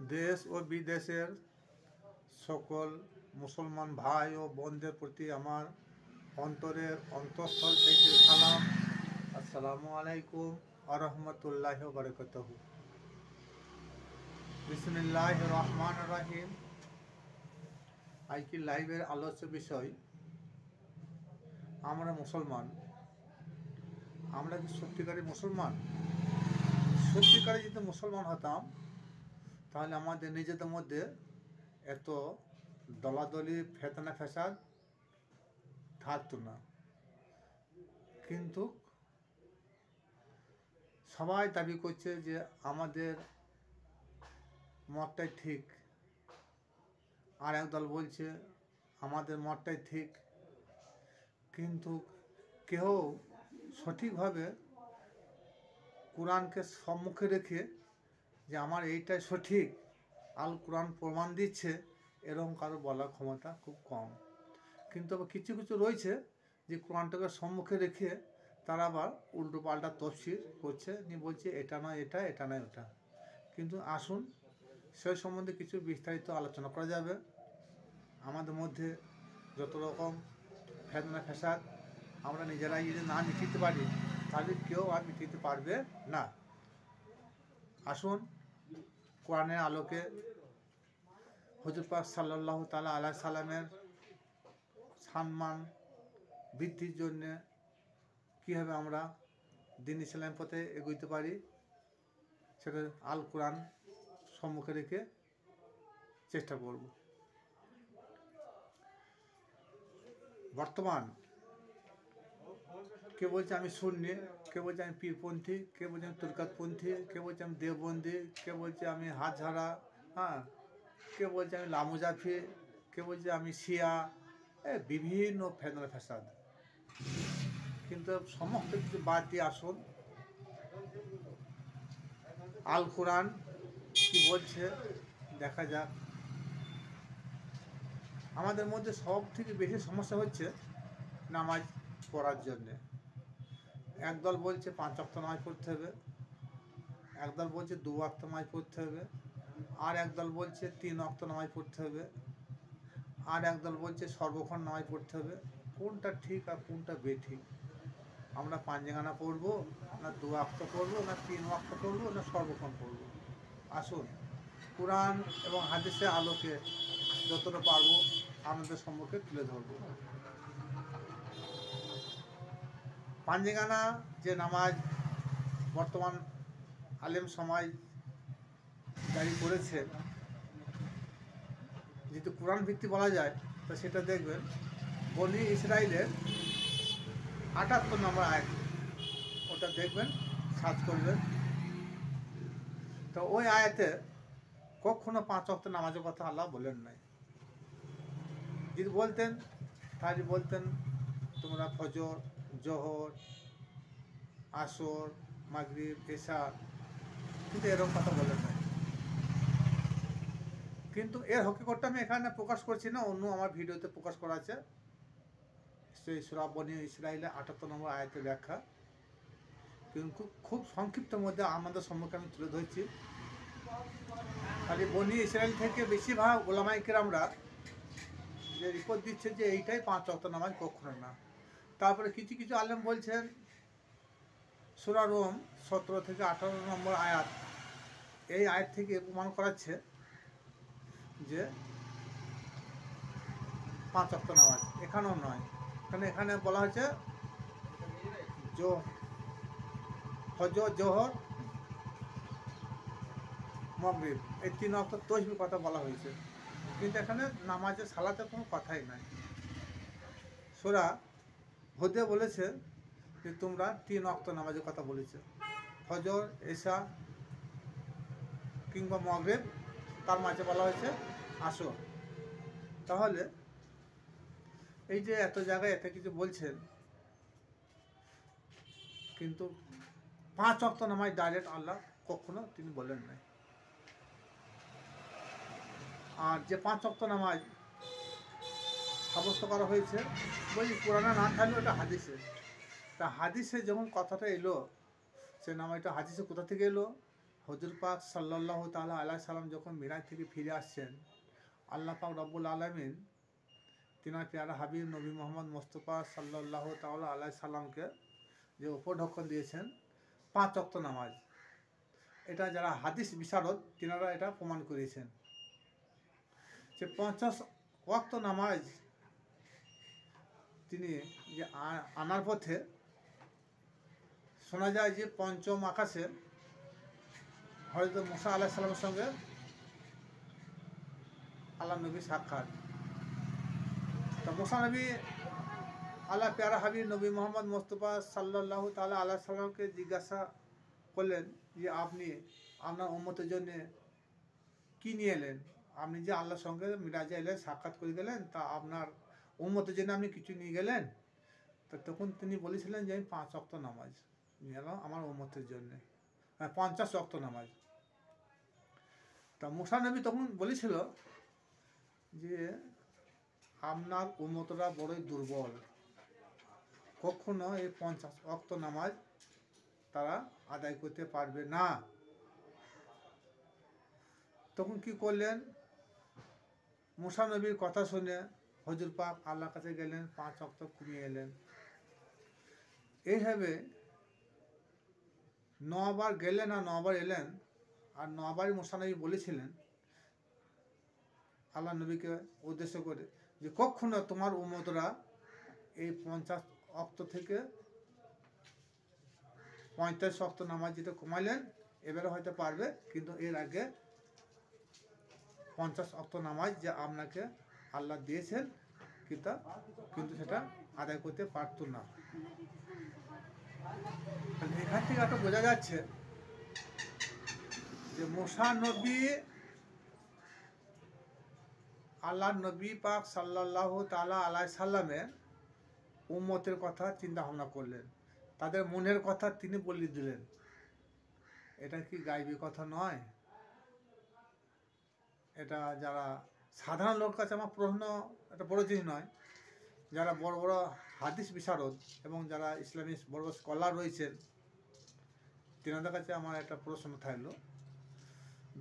देश और विदेशेर सकल मुसलमान भाई और बोनदेर प्रति आमार अंतरेर अंतःस्थल थेके सालाम। अस्सलामु आलाइकुम व रहमतुल्लाहि व बाराकातुहू। बिस्मिल्लाहिर रहमानिर रहीम। आजके लाइवेर आलोच्य विषय आमरा मुसलमान, आमरा कि सत्यिकारे मुसलमान? सत्यिकारे यदि मुसलमान हताम ताहले आमादेर निजेदेर मध्य एत दलादली फेतना फेसाद थाकतो ना। किन्तु सबाई दाबी करছে যে আমাদের মতটাই ঠিক, আর একদল বলছে আমাদের মতটাই ঠিক, কিন্তু কেউ সঠিকভাবে কোরআনকে সম্মুখে রেখে যে আমার এইটাই সঠিক, আল কোরআন প্রমাণ দিচ্ছে, এরকম কারো বলার ক্ষমতা খুব কম। কিন্তু আবার কিছু কিছু রয়েছে যে কোরআনটাকে সম্মুখে রেখে তারা আবার উল্টো পাল্টা তফসির করছে, নিয়ে বলছে এটা নয় এটা, এটা নয় ওটা। কিন্তু আসুন সেই সম্বন্ধে কিছু বিস্তারিত আলোচনা করা যাবে। আমাদের মধ্যে যত রকম ফেতনা ফ্যাসাদ আমরা নিজেরাই যদি না মিটাতে পারি তাহলে কেউ আর মিটাতে পারবে না। আসুন কোরআনের আলোকে হুজুর পাক সাল্লাল্লাহু তাআলা আলাইহি সাল্লামের সম্মান বৃদ্ধির জন্য কীভাবে আমরা দিন ইসলাম পথে এগোতে পারি সেটা আল কোরআন সম্মুখে রেখে চেষ্টা করব। বর্তমান কে বলছে আমি সুন্নি, কে বলছে আমি পীরপন্থী, কে বলছে আমি তুরকাতপন্থী, কে বলছে আমি দেওবন্দি, কে বলছে আমি হাতঝাড়া, হ্যাঁ, কে বলছে আমি লামুজাফি, কে বলছে আমি শিয়া, বিভিন্ন ফেতনা ফ্যাসাদ। কিন্তু সমস্ত কিছু বাদ দিয়ে আসুন আল কোরআন কি বলছে দেখা যাক। আমাদের মধ্যে সব থেকে বেশি সমস্যা হচ্ছে নামাজ পড়ার জন্যে। একদল বলছে 5 ওয়াক্ত নামাজ পড়তে হবে, একদল বলছে 2 ওয়াক্ত নামাজ পড়তে হবে, আর একদল বলছে 3 ওয়াক্ত নামাজ পড়তে হবে, আর একদল বলছে সর্বক্ষণ নামাজ পড়তে হবে। কোনটা ঠিক আর কোনটা বেঠিক? আমরা পাঞ্জেগানা পড়বো না 2 ওয়াক্ত পড়বো না 3 ওয়াক্ত পড়বো না সর্বক্ষণ পড়বো? আসুন কোরআন এবং হাদিসের আলোকে যতটা পারবো আমাদের সম্মুখে তুলে ধরবো। পাঞ্জেগানা যে নামাজ বর্তমান আলেম সমাজ জারি করেছে, যেহেতু কোরআন ভিত্তি বলা যায়, তো সেটা দেখবেন বনি ইসরাইলের 78 নম্বর আয়াত, ওটা দেখবেন, সার্চ করবেন। তো ওই আয়াতে কখনো 5 ওয়াক্ত নামাজের কথা আল্লাহ বলেন নাই। যদি বলতেন তাহলে বলতেন তোমরা ফজর, জোহর, আসর, মাগরিব, এশা, কিন্তু এরকম কথা বলেন নাই। কিন্তু এর হকিকতটা আমি এখানে প্রকাশ করছি না, অন্য আমার ভিডিওতে প্রকাশ করা আছে। সেই সূরা বনি ইসরাইলের 78 নম্বর আয়াতের ব্যাখ্যা কিন্তু খুব সংক্ষিপ্তের মধ্যে আমাদের সম্মুখে আমি তুলে ধরছি। খালি বনি ইসরাইল থেকে বেশিরভাগ ওলামায়ে কেরামরা যে রিপোর্ট দিচ্ছে যে এইটাই 5 ওয়াক্ত নামাজ কখনো না। তারপরে কিছু কিছু আলেম বলছেন সূরা রুম 17 থেকে 18 নম্বর আয়াত, এই আয়াত থেকে প্রমাণ করাচ্ছে যে 5 ওয়াক্ত নামাজ এখানেও নয়। এখানে বলা হয়েছে ফজর, জোহর, মাগরিব, এই 3 ওয়াক্ত তসবিহ কথা বলা হয়েছে, কিন্তু এখানে নামাজের সালাতের কোনো কথাই নাই। সূরা হুদে বলেছে যে তোমরা 3 ওয়াক্ত নামাজের কথা বলেছে, ফজর, এশা কিংবা মাগরিব, তার মাঝে বলা হয়েছে আসর। তাহলে এই যে এত জায়গায় এত কিছু বলছেন, কিন্তু 5 ওয়াক্ত নামাজ ডাইরেক্ট আল্লাহ কখনো তিনি বলেন নাই। আর যে 5 ওয়াক্ত নামাজ সাব্যস্ত করা হয়েছে বলি কোরআনে না থাকলে ওটা হাদিসে। তা হাদিসে যখন কথাটা এলো, সে নামাজটা হাদিসে কোথা থেকে এলো? হজুর পাক সাল্লাল্লাহু তাআলা আলাইহি সাল্লাম যখন মিরাজ থেকে ফিরে আসছেন, আল্লাহ পাক রব্বুল আলামিন তিনার পেয়ারা হাবিব নবী মোহাম্মদ মোস্তফা সাল্লাল্লাহু তাআলা আলাইহি সাল্লামকে যে উপঢৌকন দিয়েছেন 5 ওয়াক্ত নামাজ। এটা যারা হাদিস বিশারদ তিনারা এটা প্রমাণ করেছেন যে 50 ওয়াক্ত নামাজ তিনি যে আনার পথে শোনা যায় যে পঞ্চম আকাশে হযরত মুসা আলাইহিস সালামের সঙ্গে আল্লাহ নবী সাক্ষাৎ। তো মুসা নবী আল্লাহ প্যারা হাবিব নবী মোহাম্মদ মোস্তফা সাল্লাল্লাহু তাআলা আলাইহি সাল্লামকে জিজ্ঞাসা করলেন যে আপনি আপনার উম্মতের জন্য কি নিয়ে এলেন? আপনি যে আল্লাহর সঙ্গে মিরাজে এলেন, সাক্ষাৎ করে গেলেন, তা আপনার উম্মতের জন্য আপনি কিছু নিয়ে গেলেন? তো তখন তিনি বলেছিলেন যে আমি 5 ওয়াক্ত নামাজ নিয়ে এলাম আমার উম্মতের জন্য, 50 ওয়াক্ত নামাজ। তা মুসা নবী তখন বলেছিল যে আপনার উম্মতরা বড়ই দুর্বল, কখনো এই 50 ওয়াক্ত নামাজ তারা আদায় করতে পারবে না। তখন কি করলেন? মুসা নবীর কথা শুনে হজুর পাক আল্লাহর কাছে গেলেন, 5 ওয়াক্ত কমিয়ে এলেন। এইভাবে 9 বার গেলেন আর 9 বার এলেন। আর 9 বারই মুসা নবী বলেছিলেন আল্লাহ নবীকে উদ্দেশ্য করে যে কখনো তোমার উম্মতরা এই 50 ওয়াক্ত থেকে 45 ওয়াক্ত নামাজ যেটা কমাইলেন এবারে হয়তো পারবে, কিন্তু এর আগে 50 ওয়াক্ত নামাজ যে আপনাকে আল্লাহ দিয়েছেন কিন্তু সেটা আদায় করতে পারতো না। এখান থেকে একটা বোঝা যাচ্ছে যে মুসা নবী আল্লাহ নবী পাক সাল্লাল্লাহু তাআলা আলাইহি সাল্লামের উম্মতের কথা চিন্তা ভাবনা করলেন, তাদের মনের কথা তিনি বলে দিলেন। এটা কি গায়বী কথা নয়? এটা যারা সাধারণ লোক কাছে আমার প্রশ্ন, এটা বড় জিনিস নয়। যারা বড় বড় হাদিস বিশারদ এবং যারা ইসলামী বড় বড় স্কলার রয়েছেন তেনাদের কাছে আমার একটা প্রশ্ন থাকলো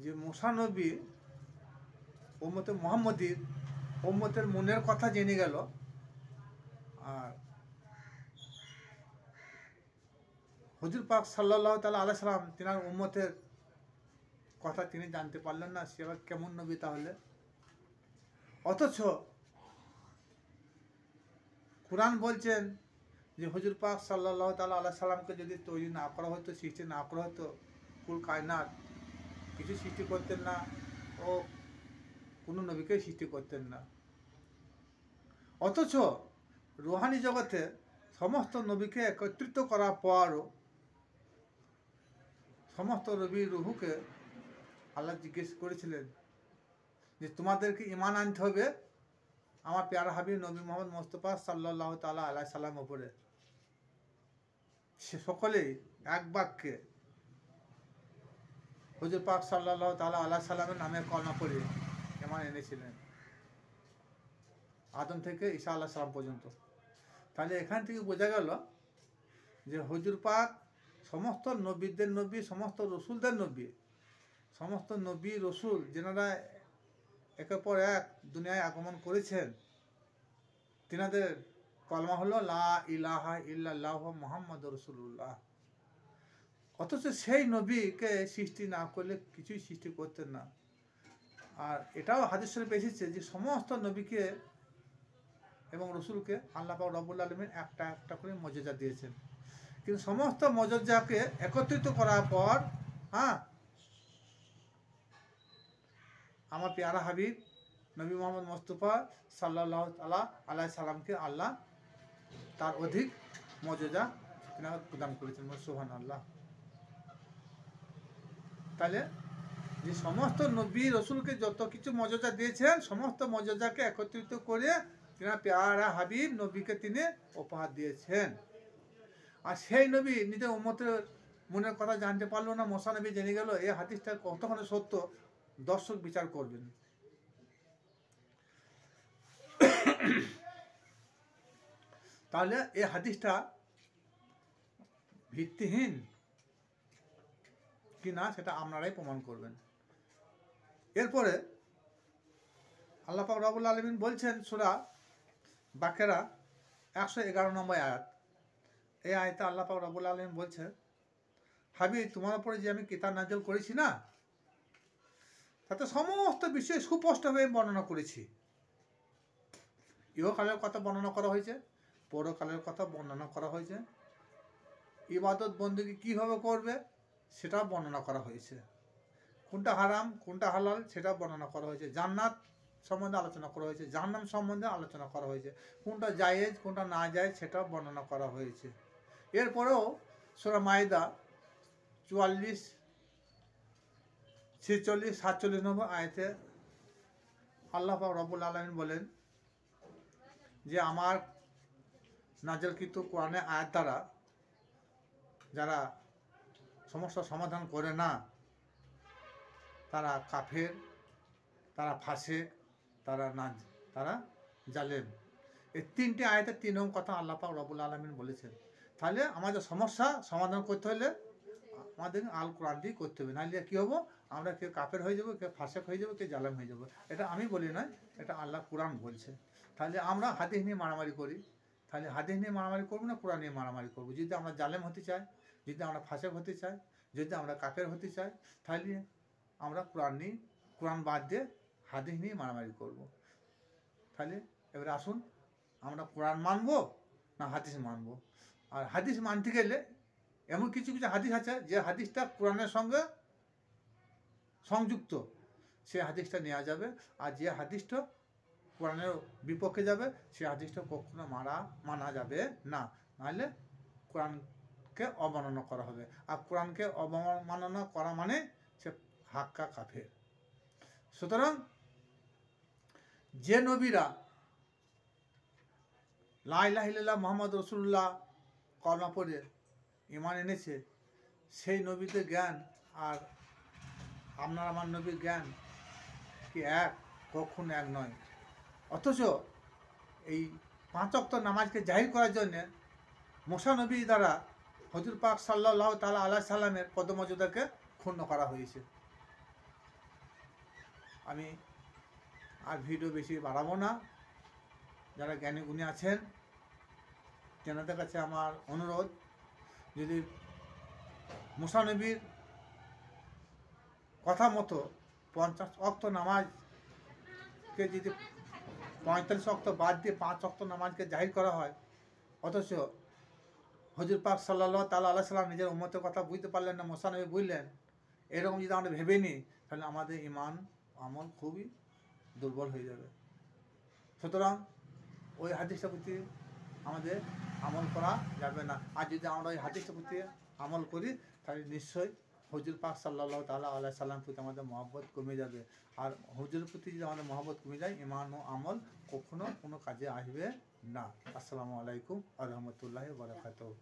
যে মুসা নবী উম্মতে মুহাম্মদীর উম্মতের মনের কথা জেনে গেল, আর হুজুর পাক সাল্লাল্লাহু তাআলা আলাইহি সাল্লাম তিনার উম্মতের কথা তিনি জানতে পারলেন না, সে আবার কেমন নবী তাহলে? অথচ কুরআন বলছেন যে হুজুর পাক সাল্লাল্লাহু তাআলা আলাইহি সাল্লামকে যদি তৈরি না করা হতো, সৃষ্টি না করা হতো, কুল কায়নাত কিছু সৃষ্টি করতেন না ও কোনো নবীকে সৃষ্টি করতেন না। অথচ রুহানি জগতে সমস্ত নবীকে একত্রিত করার পরও সমস্ত নবী রুহুকে আল্লাহ জিজ্ঞেস করেছিলেন যে তোমাদেরকে ঈমান আনতে হবে আমার প্যারা হাবিব নবী মোহাম্মদ মোস্তফা সাল্লাল্লাহু তাআলা আলাইহি সাল্লাম উপরে। সে সকলেই এক বাক্যে হুজুর পাক সাল্লাল্লাহু তাআলা আলাইহি সাল্লামের নামে কলমা পড়ে ঈমান এনেছিলেন, আদম থেকে ঈসা আলাইহিস সালাম পর্যন্ত। তাহলে এখান থেকে বোঝা গেল যে হুজুর পাক সমস্ত নবীদের নবী, সমস্ত রসুলদের নবী, সমস্ত নবী রসুল যেনারা একের পর এক দুনিয়ায় আগমন করেছেন, তিনাদের কলমা হলো লা ইলাহা ইল্লাল্লাহু মুহাম্মাদুর রাসূলুল্লাহ। অথচ সেই নবীকে সৃষ্টি না করলে কিছুই সৃষ্টি করতেন না। আর এটাও হাদিস শরীফে এসেছে যে সমস্ত নবীকে এবং রসুলকে আল্লাহ পাক রব্বুল আলামিন একটা একটা করে মর্যাদা দিয়েছেন, কিন্তু সমস্ত মর্যাদাকে একত্রিত করার পর আমার পেয়ারা হাবিব নবী মোহাম্মদ মোস্তফা সাল্লাল্লাহু তাআলা আলাইহি সাল্লামকে আল্লাহ তার অধিক মর্যাদা তিনাকে প্রদান করেছেন। সুবহানাল্লাহ। তাহলে যে সমস্ত নবী রসুলকে যত কিছু মর্যাদা দিয়েছেন সমস্ত মর্যাদাকে একত্রিত করে তিনা পেয়ারা হাবিব নবীকে তিনি উপহার দিয়েছেন। আর সেই নবী নিজের উম্মতের মনের কথা জানতে পারলো না, মুসা নবী জেনে গেল। এই হাদিসটা কতখানি সত্য দর্শক বিচার করবেন। তাহলে এই হাদিসটা ভিত্তিহীন কি না সেটা আপনারাই প্রমাণ করবেন। এরপরে আল্লাহ পাক রব্বুল আলামিন বলছেন সূরা বাকেরা 111 নম্বর আয়াত। এই আয়াতে আল্লাহ পাক রব্বুল আলামিন বলছে, হাবিব তোমার উপরে যে আমি কিতাব নাযিল করেছি না, তাতে সমস্ত বিষয় সুস্পষ্টভাবে বর্ণনা করেছি। ইহকালের কথা বর্ণনা করা হয়েছে, পরকালের কথা বর্ণনা করা হয়েছে, ইবাদত বন্দেগী কীভাবে করবে সেটা বর্ণনা করা হয়েছে, কোনটা হারাম কোনটা হালাল সেটা বর্ণনা করা হয়েছে, জান্নাত সম্বন্ধে আলোচনা করা হয়েছে, জাহান্নাম সম্বন্ধে আলোচনা করা হয়েছে, কোনটা জায়েজ কোনটা না জায়েজ সেটা বর্ণনা করা হয়েছে। এরপরেও সূরা মাইদা 44, 46, 47 নম্বর আয়াতে আল্লাহ পাক রব্বুল আলামিন বলেন যে আমার নাযিলকৃত কোরআনের আয়াত দ্বারা যারা সমস্যার সমাধান করে না তারা কাফের, তারা ফাসেক, তারা জালেম। এই তিনটি আয়াতের 3 নম্বর কথা আল্লাহ পাক রব্বুল আলামিন বলেছেন। তাহলে আমাদের সমস্যা সমাধান করতে হলে আমাদের আল কোরআন দিয়ে করতে হবে, নাহলে কী হবো, আমরা কেউ কাফের হয়ে যাবো, কেউ ফাসেক হয়ে যাবো, কেউ জালেম হয়ে যাবো। এটা আমি বলি নয়, এটা আল্লাহ কোরআন বলছে। তাহলে আমরা হাদিস নিয়ে মারামারি করি, তাহলে হাদিস নিয়ে মারামারি করবো না কোরআন নিয়ে মারামারি করবো? যদি আমরা জালেম হতে চাই, যদি আমরা ফাসেক হতে চাই, যদি আমরা কাফের হতে চাই, তাহলে আমরা কোরআন বাদ দিয়ে হাদিস নিয়ে মারামারি করব। তাহলে এবারে আসুন, আমরা কোরআন মানবো না হাদিস মানবো? আর হাদিস মানতে গেলে এমন কিছু কিছু হাদিস আছে যে হাদিসটা কোরআনের সঙ্গে সংযুক্ত, সে হাদিসটা নেওয়া যাবে। আর যে হাদিসটা কোরআনের বিপক্ষে যাবে সে হাদিসটা কখনো মানা যাবে না, নাহলে কোরআনকে অবমাননা করা হবে। আর কোরআনকে অবমাননা করা মানে সে হাক্কা কাফের। সুতরাং যে নবীরা লা ইলাহা ইল্লাল্লাহ মুহাম্মদ রাসূলুল্লাহ কলমা পড়ে ঈমান এনেছে, সেই নবীদের জ্ঞান আর আপনার আমার নবীর জ্ঞান কি এক? কখনো এক নয়। অথচ এই 5 ওয়াক্ত নামাজকে জাহির করার জন্যে মুসা নবী দ্বারা হুজুর পাক সাল্লাল্লাহু তাআলা আলাইহি সাল্লামের পদমর্যাদাকে ক্ষুণ্ণ করা হয়েছে। আমি আর ভিডিও বেশি বাড়াবো না। যারা জ্ঞানী গুণী আছেন তেনাদের কাছে আমার অনুরোধ, যদি মুসা নবীর কথা মতো 50 ওয়াক্ত নামাজকে যদি 45 ওয়াক্ত বাদ দিয়ে 5 ওয়াক্ত নামাজকে জাহির করা হয়, অথচ হুজুর পাক সাল্লাল্লাহু তাআলা আলাইহি সাল্লাম নিজের উম্মতের কথা বুঝতে পারলেন না, মুসা নবী বুঝলেন, এরকম যদি আমরা ভেবে নিই তাহলে আমাদের ঈমান আমল খুবই দুর্বল হয়ে যাবে। সুতরাং ওই হাদিসটার প্রতি আমাদের আমল করা যাবে না। আর যদি আমরা ওই হাদিসটার প্রতি আমল করি তাহলে নিশ্চয়ই হুজুর পাক সাল্লাল্লাহু তাআলা আলাইহি সাল্লাম প্রতি আমাদের মহব্বত কমে যাবে। আর হুজুরের প্রতি যদি আমাদের মহব্বত কমে যায়, ঈমান ও আমল কখনো কোনো কাজে আসবে না। আসসালামু আলাইকুম ওয়া রাহমাতুল্লাহি ওয়া বারাকাতুহু।